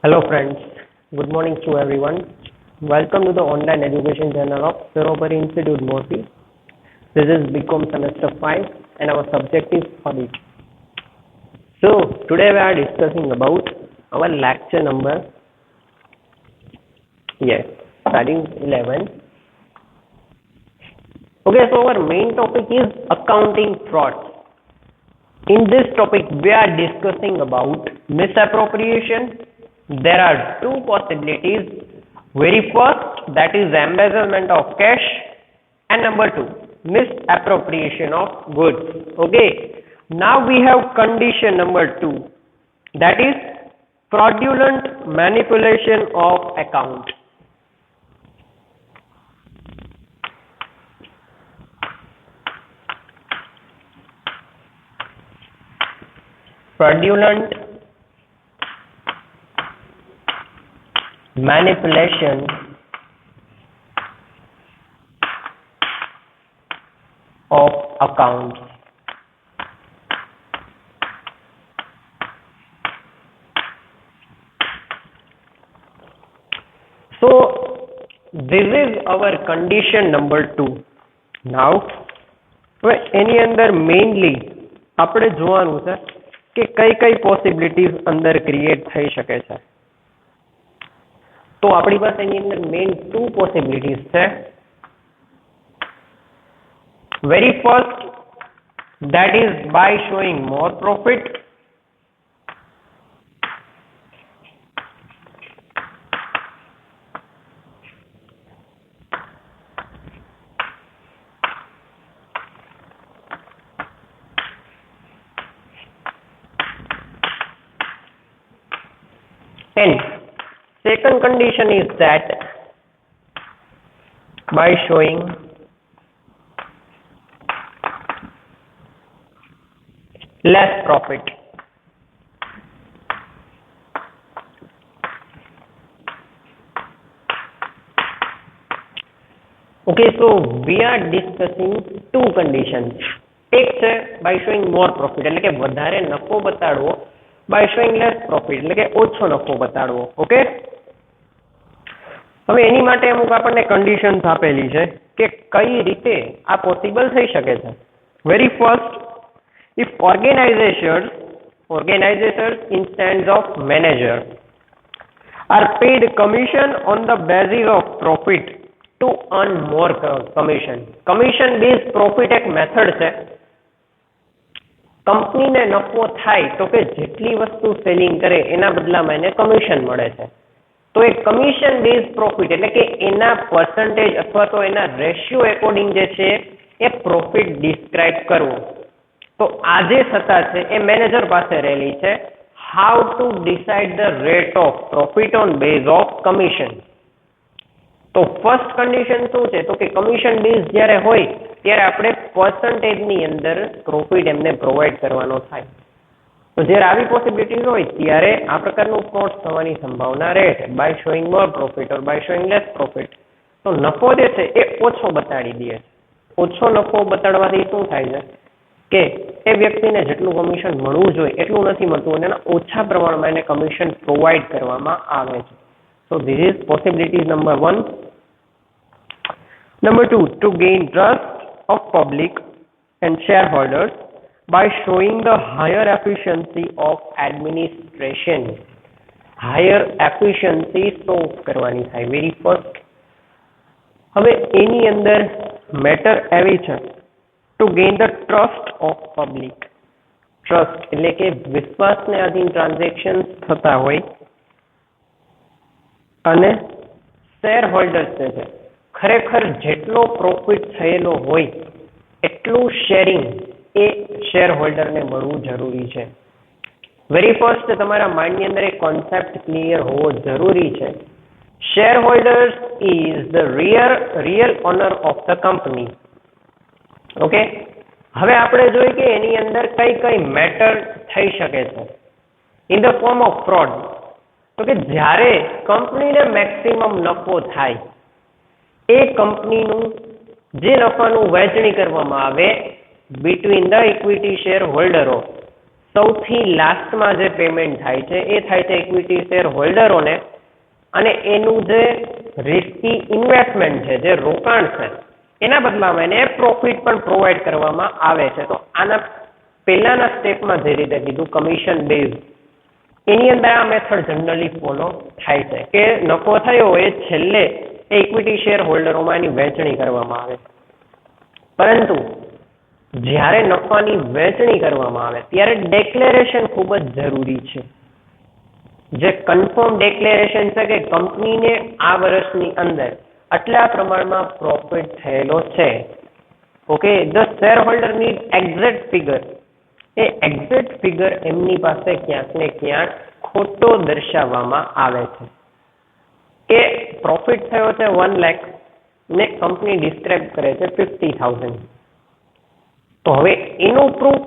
Hello friends, good morning to everyone. Welcome to the online education channel of Saropari Institute Morphy. This is BCom semester 5 and our subject is audit. So today we are discussing about our lecture number, starting 11. Okay, so our main topic is accounting fraud. In this topic we are discussing about misappropriation. There are two possibilities. Very first, that is embezzlement of cash, and number two, misappropriation of goods. Okay, now we have condition number 2, that is fraudulent manipulation of account. Fraudulent manipulation of accounts. So this is our condition number 2. Now એની અંદર mainly આપણે જોવાનું છે કે કઈ possibilities અંદર create થઈ શકે છે. તો આપણી પાસે એની અંદર મેઇન 2 પોસિબિલિટીઝ છે. Very first, that is by showing more profit. And second condition is that by showing less profit. Okay, so we are discussing two conditions. એક છે by showing more profit, એટલે કે વધારે નફો બતાડવો. by showing less profit, એટલે કે ઓછો નફો બતાડવો. ઓકે, હવે એની માટે અમુક આપણને કન્ડિશન્સ આપેલી છે કે કઈ રીતે આ પોસિબલ થઈ શકે છે. Very first, if organizers instead of manager are paid commission on the basis of profit to earn more commission. Commission based profit એક મેથડ છે. કંપનીને નફો થાય તો કે જેટલી વસ્તુ સેલિંગ કરે એના બદલામાં એને કમિશન મળે છે. તો એ કમિશન બેઝ પ્રોફિટ એટલે કે એના પર્સન્ટેજ અથવા તો એના રેશિયો એકોર્ડિંગ જે છે એ પ્રોફિટ ડિસ્ક્રાઇબ કરવો. તો આ જે સત્તા છે એ મેનેજર પાસે રહેલી છે. How to decide the rate of profit on base of commission. તો ફર્સ્ટ કન્ડિશન શું છે તો કે કમિશન બેઝ જ્યારે હોય ત્યારે આપણે પર્સન્ટેજની અંદર પ્રોફિટ એમને પ્રોવાઈડ કરવાનો થાય. તો જ્યારે આવી પોસિબિલિટીઝ હોય ત્યારે આ પ્રકારનું ફ્રોડ થવાની સંભાવના રહે છે. By showing more profit or by showing less profit. તો નફો જે છે એ ઓછો બતાડી દે છે. ઓછો નફો બતાડવાથી શું થાય છે કે એ વ્યક્તિને જેટલું કમિશન મળવું જોઈએ એટલું નથી મળતું અને એના ઓછા પ્રમાણમાં એને કમિશન પ્રોવાઈડ કરવામાં આવે છે. So this is possibility number 1. Number 2, to gain trust of public and shareholders by showing the higher efficiency of administration. Higher efficiency show કરવાની થાય very first. હવે એની અંદર મેટર એવી છે to gain the trust of public. Trust એટલે કે વિશ્વાસને આધીન transactions થતા હોય અને શેર હોલ્ડર્સ છે ખરેખર જેટલો પ્રોફિટ થયેલો હોય એટલું શેરિંગ એ શેર હોલ્ડરને મળવું જરૂરી છે. વેરી ફર્સ્ટ તમારા માઇન્ડની અંદર એક કોન્સેપ્ટ ક્લિયર હોવો જરૂરી છે. Share holders is the real honour of the company. Okay, હવે આપણે જોઈએ કે એની અંદર કઈ મેટર થઈ શકે છે in the form of fraud. તો કે જ્યારે કંપનીને મેક્સિમમ નફો થાય એ કંપનીનું જે નફાનું વહેંચણી કરવામાં આવે between the equity shareholder સૌથી લાસ્ટમાં જે પેમેન્ટ થાય છે એ થાય છે ઇક્વિટી શેર હોલ્ડરોને, અને એનું જે રિસ્કી ઇન્વેસ્ટમેન્ટ છે, જે રોકાણ છે, એના બદલામાં એને પ્રોફિટ પણ પ્રોવાઈડ કરવામાં આવે છે. તો આના પહેલાના સ્ટેપમાં જે રીતે કીધું કમિશન બેઝ, એની અંદર આ મેથડ જનરલી ફોલો થાય છે કે નફો થયો હોય છેલ્લે એ ઇક્વિટી શેર હોલ્ડરોમાં એની વહેંચણી કરવામાં આવે. પરંતુ જ્યારે નફાની વહેંચણી કરવામાં આવે ત્યારે ડેક્લેરેશન ખૂબ જ જરૂરી છે. જે કન્ફર્મ ડેક્લેરેશન છે કે કંપનીને આ વર્ષની અંદર આટલા પ્રમાણમાં પ્રોફિટ થયેલો છે. Okay, the share holder need exact figure. A exact figure એમની પાસે ક્યાંક ને ક્યાંક ખોટો દર્શાવવામાં આવે છે કે પ્રોફિટ થયો છે 1 લાખ ને કંપની ડિસ્ક્રાઇબ કરે છે 50,000. તો હવે એનું પ્રૂફ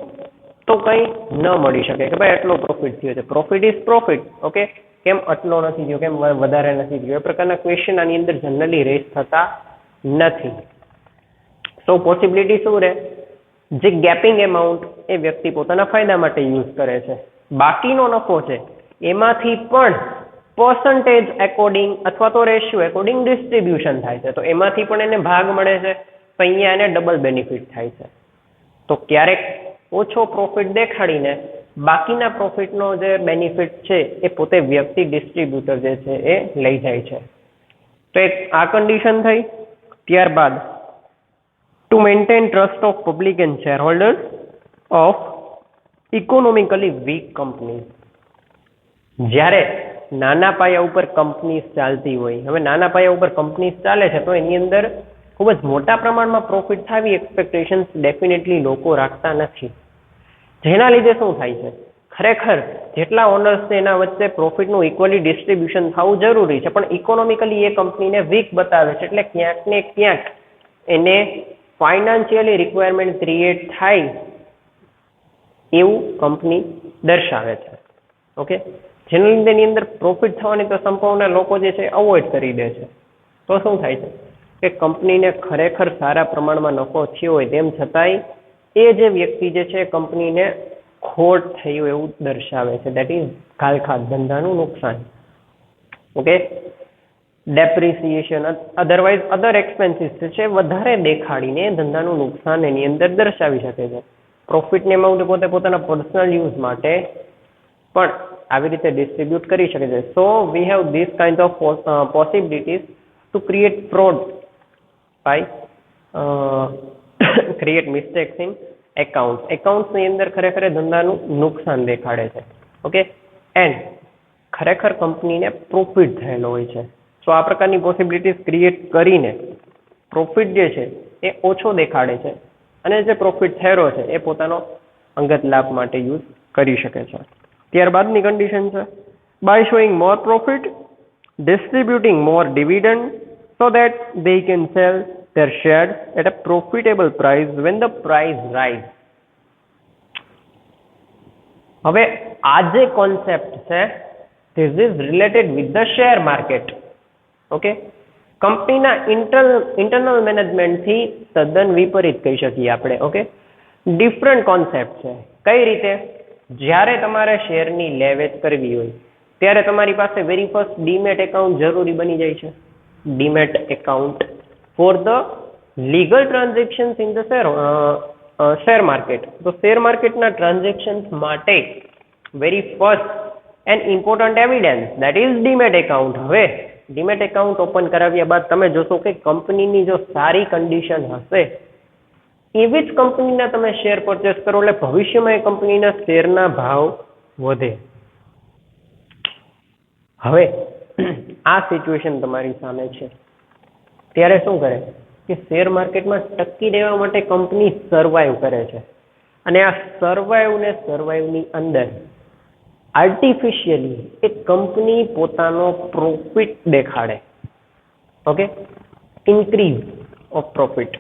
તો કંઈ ન મળી શકે કે ભાઈ આટલો પ્રોફિટ થયો છે. Profit is profit. ઓકે, કેમ આટલો નથી થયો, કેમ વધારે નથી થયો, એ પ્રકારના ક્વેશ્ચન આની અંદર જનરલી રેઝ થતા નથી. સો પોસિબિલિટી શું રહે, જે ગેપિંગ એમાઉન્ટ એ વ્યક્તિ પોતાના ફાયદા માટે યુઝ કરે છે. બાકીનો નફો છે એમાંથી પણ પર્સન્ટેજ એકોર્ડિંગ અથવા તો રેશિયો એકોર્ડિંગ ડિસ્ટ્રીબ્યુશન થાય છે. તો એમાંથી પણ એને ભાગ મળે છે. તો અહીંયા એને ડબલ બેનિફિટ થાય છે. તો ક્યારેક ઓછો પ્રોફિટ દેખાડીને બાકીના પ્રોફિટનો જે બેનિફિટ છે એ પોતે વ્યક્તિ ડિસ્ટ્રીબ્યુટર જે છે એ લઈ જાય છે. તો એક આ કન્ડિશન થઈ. ત્યારબાદ to maintain trust of public and shareholders of economically weak company. જ્યારે નાના પાયા ઉપર કંપની ચાલતી હોય, હવે નાના પાયા ઉપર કંપની ચાલે છે તો એની અંદર ખૂબ જ મોટા પ્રમાણમાં પ્રોફિટ થવી એક્સપેક્ટેશન્સ ડેફિનેટલી લોકો રાખતા નથી. જેના લીધે શું થાય છે, ખરેખર જેટલા ઓનર્સ છે એના વચ્ચે પ્રોફિટનું ઇક્વલી ડિસ્ટ્રીબ્યુશન થવું જરૂરી છે, પણ ઇકોનોમિકલી એ કંપનીને વીક બતાવે છે. એટલે ક્યાંક ને ક્યાંક એને ફાઇનાન્શિયલી રિક્વાયરમેન્ટ ક્રિએટ થાય એવું કંપની દર્શાવે છે. ઓકે, જેના લીધે એની અંદર પ્રોફિટ થવાની તો સંભાવના લોકો જે છે અવોઇડ કરી દે છે. તો શું થાય છે કે કંપનીને ખરેખર સારા પ્રમાણમાં નફો થયો હોય તેમ છતાંય એ જે વ્યક્તિ જે છે કંપનીને ખોટ થયું એવું દર્શાવે છે. દેટ ઇઝ ગાલખાત, ધંધાનું નુકસાન. ઓકે, ડેપ્રિસિએશન અધરવાઇઝ અધર એક્સપેન્સીસ છે વધારે દેખાડીને ધંધાનું નુકસાન એની અંદર દર્શાવી શકે છે. પ્રોફિટની એમાઉન્ટ પોતે પોતાના પર્સનલ યુઝ માટે પણ આવી રીતે ડિસ્ટ્રીબ્યુટ કરી શકે છે. So we have this kind of possibilities to create fraud by create mistakes in account. એકાઉન્ટ્સની અંદર ખરેખર ધંધાનું નુકસાન દેખાડે છે. ઓકે, એન્ડ ખરેખર કંપનીને પ્રોફિટ થયેલો હોય છે. સો આ પ્રકારની પોસિબિલિટીઝ ક્રિએટ કરીને પ્રોફિટ જે છે એ ઓછો દેખાડે છે અને જે પ્રોફિટ થયેલો છે એ પોતાનો અંગત લાભ માટે યુઝ કરી શકે છે. ત્યારબાદની કન્ડિશન છે by showing more profit, distributing more dividend so that they can sell their shares at a profitable price when the price rise. હવે આ જે કોન્સેપ્ટ છે this is related with the share market. Okay, કંપનીના internal મેનેજમેન્ટથી તદ્દન વિપરીત કહી શકીએ આપણે. ઓકે, ડિફરન્ટ કોન્સેપ્ટ છે. કઈ રીતે, જ્યારે તમારે શેરની લે વેચ કરવી હોય ત્યારે તમારી પાસે વેરી ફર્સ્ટ ડીમેટ એકાઉન્ટ જરૂરી બની જાય છે. Demat account for the legal transactions in the share market. તો શેર માર્કેટના ટ્રાન્ઝેક્શન્સ માટે very first and important evidence that is demat account. હવે ડીમેટ એકાઉન્ટ ઓપન કરાવ્યા બાદ તમે જોશો કે કંપનીની જો સારી કન્ડિશન હશે એવી જ કંપનીના તમે શેર પરચેસ કરો એટલે ભવિષ્યમાં એ કંપનીના શેરના ભાવ વધે. હવે આ સિચ્યુએશન તમારી સામે છે ત્યારે શું કરે કે શેર માર્કેટમાં ટકી રહેવા માટે કંપની સર્વાઈવ કરે છે અને આ સર્વાઈવની અંદર આર્ટિફિશિયલી એક કંપની પોતાનો પ્રોફિટ દેખાડે. Okay, increase of profit.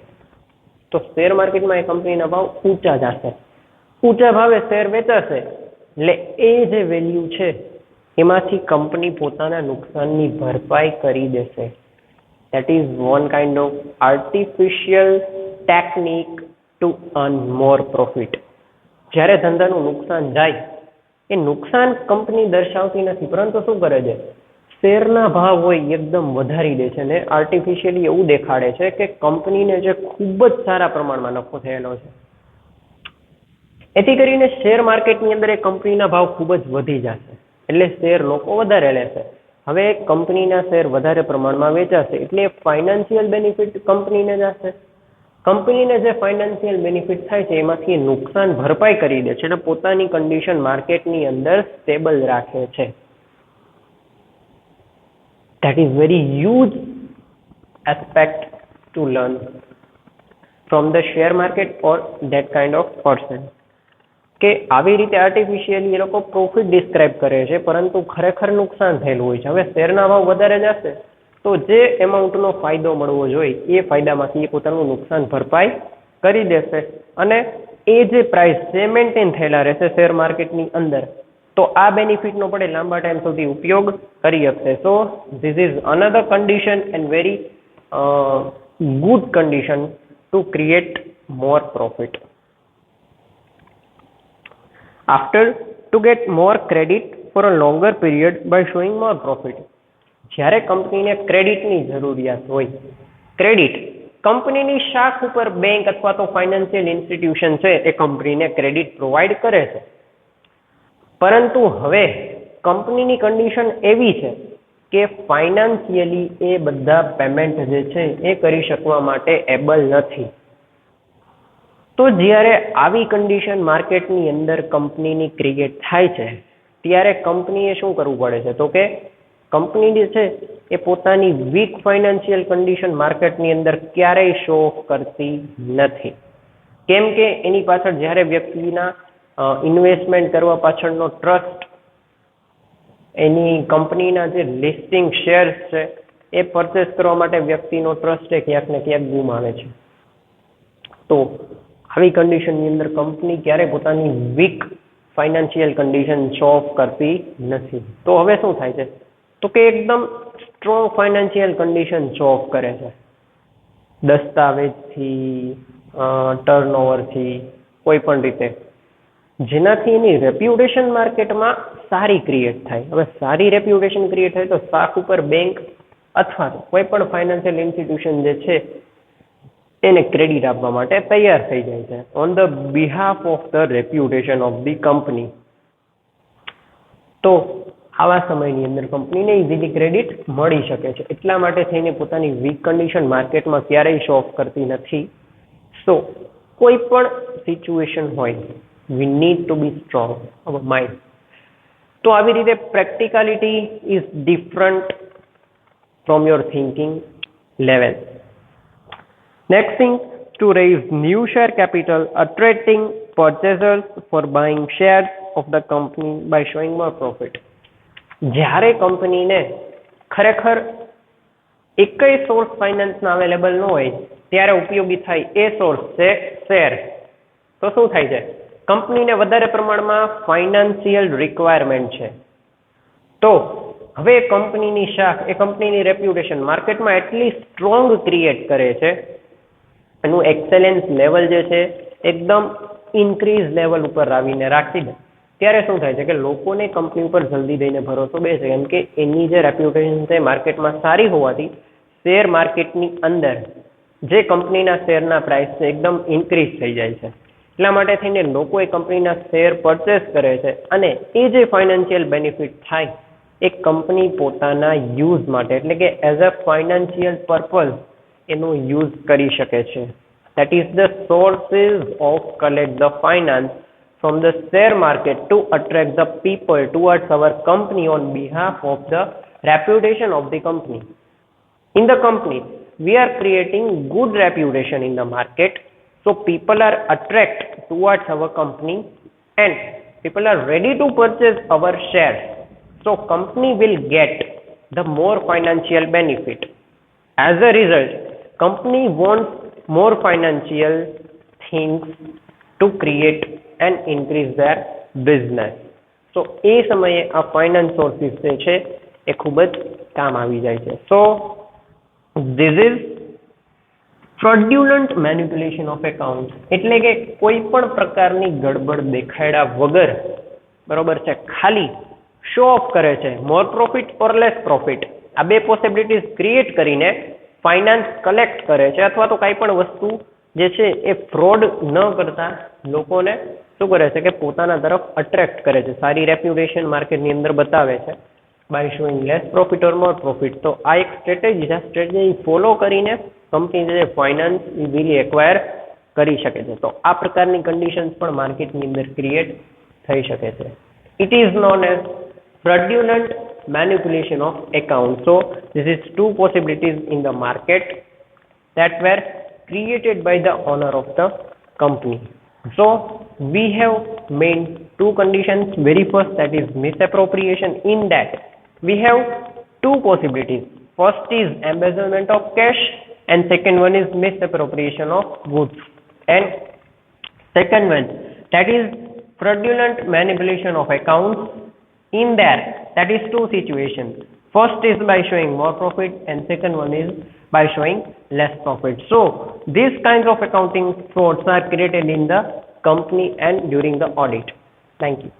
તો શેર માર્કેટમાં એ કંપનીના ભાવ ઊંચા જશે, ઊંચા ભાવે શેર વેચાશે એટલે એ જે વેલ્યુ છે એમાંથી કંપની પોતાના નુકસાનની ભરપાઈ કરી દેશે. That is one kind of artificial technique to earn more profit. જ્યારે ધંધાનું નુકસાન જાય એ નુકસાન કંપની દર્શાવતી નથી, પરંતુ શું કરે છે, શેરના ભાવ હોય એકદમ વધારી દે છે ને આર્ટિફિશિયલી એવું દેખાડે છે કે કંપનીને જે ખૂબ જ સારા પ્રમાણમાં નફો થયેલો છે. એથી કરીને શેર માર્કેટની અંદર એ કંપનીના ભાવ ખૂબ જ વધી જશે, એટલે શેર લોકો વધારે લેશે. હવે કંપનીના શેર વધારે પ્રમાણમાં વેચાશે એટલે ફાઇનાન્શિયલ બેનિફિટ કંપનીને જશે. કંપનીને જે ફાઇનાન્શિયલ બેનિફિટ થાય છે એમાંથી નુકસાન ભરપાઈ કરી દે છે અને પોતાની કન્ડિશન માર્કેટની અંદર સ્ટેબલ રાખે છે. That is very huge aspect to learn from the share market or that kind of person. કે આવી રીતે આર્ટિફિશિયલી એ લોકો પ્રોફિટ ડિસ્ક્રાઇબ કરે છે, પરંતુ ખરેખર નુકસાન થયેલું હોય છે. હવે શેરના ભાવ વધારે જશે તો જે એમાઉન્ટનો ફાયદો મળવો જોઈએ એ ફાયદામાંથી એ પોતાનું નુકસાન ભરપાઈ કરી દેશે અને એ જે પ્રાઇસ છે મેન્ટેન થયેલા રહેશે શેર માર્કેટની અંદર, તો આ બેનિફિટનો પણ લાંબા ટાઈમ સુધી ઉપયોગ કરી શકશે. So this is another condition and very good condition to create more profit. After, to get more credit for a longer period by showing more profit. જ્યારે કંપનીને ક્રેડિટની જરૂરિયાત હોય, ક્રેડિટ કંપનીની શાખ ઉપર બેંક અથવા તો ફાઇનાન્શિયલ ઇન્સ્ટિટ્યુશન છે એ કંપનીને ક્રેડિટ પ્રોવાઈડ કરે છે, પરંતુ હવે કંપનીની કન્ડિશન એવી છે કે ફાઇનાન્શિયલી એ બધા પેમેન્ટ જે છે એ કરી શકવા માટે એબલ નથી. તો જ્યારે આવી કન્ડિશન માર્કેટની અંદર કંપનીની ક્રિએટ થાય છે ત્યારે કંપનીએ શું કરવું પડે છે, તો કે કંપની જે છે એ પોતાની વીક ફાઇનાન્શિયલ કન્ડિશન માર્કેટની અંદર ક્યારેય શો ઓફ કરતી નથી. કેમ કે એની પાછળ જ્યારે વ્યક્તિના ઇન્વેસ્ટમેન્ટ કરવા પાછળનો ટ્રસ્ટ, એની કંપનીના જે લિસ્ટિંગ શેર્સ છે એ પરચેસ કરવા માટે વ્યક્તિનો ટ્રસ્ટ એ ક્યાંક ને ક્યાંક ગુમાવે છે. તો આવી કન્ડિશનની અંદર કંપની ક્યારે પોતાની weak financial condition show off કરતી નથી. તો હવે શું થાય છે, તો કે એકદમ strong financial condition show of કરે છે, દસ્તાવેજથી, ટર્નઓવરથી, કોઈ પણ રીતે, જેનાથી એની રેપ્યુટેશન માર્કેટમાં સારી ક્રિએટ થાય. હવે સારી રેપ્યુટેશન ક્રિએટ થાય તો શાખ ઉપર બેંક અથવા કોઈ પણ ફાઇનાન્શિયલ ઇન્સ્ટિટ્યુશન જે છે એને ક્રેડિટ આપવા માટે તૈયાર થઈ જાય છે on the behalf of the reputation of the company. તો આવા સમયની અંદર કંપનીને ઇઝીલી ક્રેડિટ મળી શકે છે, એટલા માટે થઈને પોતાની વીક કન્ડિશન માર્કેટમાં ક્યારેય શો ઓફ કરતી નથી. સો કોઈ પણ સિચ્યુએશન હોય, we need to be strong our mind. તો આવી રીતે practicality is different from your thinking level. Next thing, to raise new share capital, attracting purchasers for buying shares of the company by showing more profit. જ્યારે કંપનીને ખરેખર એકય source ફાઇનાન્સના available ન હોય ત્યારે ઉપયોગી થાય એ સોર્સ છે શેર. તો શું થાય છે, કંપનીને વધારે પ્રમાણમાં ફાઇનાન્શિયલ રિક્વાયરમેન્ટ છે. તો હવે કંપનીની શાખ એ કંપનીની રેપ્યુટેશન માર્કેટમાં એટલી સ્ટ્રોંગ ક્રિએટ કરે છે, એનું એક્સેલન્સ લેવલ જે છે એકદમ ઇન્ક્રીઝ લેવલ ઉપર આવીને રાખી દે, ત્યારે શું થાય છે કે લોકોને કંપની ઉપર જલ્દી દઈને ભરોસો બેસે, કેમ કે એની જે રેપ્યુટેશન છે માર્કેટમાં સારી હોવાથી શેર માર્કેટની અંદર જે કંપનીના શેરના પ્રાઇસ છે એકદમ ઇન્ક્રીઝ થઈ જાય છે. એટલા માટે થઈને લોકો એ કંપનીના શેર પરચેસ કરે છે અને એ જે ફાઇનાન્શિયલ બેનિફિટ થાય એ કંપની પોતાના યુઝ માટે, એટલે કે એઝ અ ફાઇનાન્શિયલ પર્પઝ એનો યુઝ કરી શકે છે. That is the sources of collect the finance from the share market to attract the people towards our company on behalf of the reputation of the company. In the company, we are creating good reputation in the market, so people are attracted towards our company and people are ready to purchase our shares. So company will get the more financial benefit. As a result, company wants more financial things to create and increase their business. So એ સમયે આ finance sources જે છે એ ખૂબ જ કામ આવી જાય છે. So this is fraudulent manipulation of account એટલે કે કોઈ પણ પ્રકારની ગડબડ દેખાડ્યા વગર, બરોબર છે, ખાલી શો ઓફ કરે છે, મોર પ્રોફિટ ઓર લેસ પ્રોફિટ, આ બે પોસિબિલિટીઝ ક્રિએટ કરીને ફાઇનાન્સ કલેક્ટ કરે છે, અથવા તો કાંઈ પણ વસ્તુ જે છે એ ફ્રોડ ન કરતા લોકોને શું કરે છે કે પોતાના તરફ અટ્રેક્ટ કરે છે, સારી રેપ્યુટેશન માર્કેટની અંદર બતાવે છે by showing less profit or more profit. તો આ એક સ્ટ્રેટેજી છે. સ્ટ્રેટેજી ફોલો કરીને કંપની જે ફાઇનાન્સ ઇઝીલી એક્વાયર કરી શકે છે. તો આ પ્રકારની કન્ડિશન્સ પણ માર્કેટની અંદર ક્રિએટ થઈ શકે છે. It is known as fraudulent manipulation of accounts. So this is two possibilities in the market that were created by the owner of the company. So we have main two conditions. Very first, that is misappropriation. In that we have two possibilities. First is embezzlement of cash and second one is misappropriation of goods. And second one, that is fraudulent manipulation of accounts. In there, that is two situations. First is by showing more profit and second one is by showing less profit. So these kinds of accounting frauds are created in the company and during the audit. Thank you.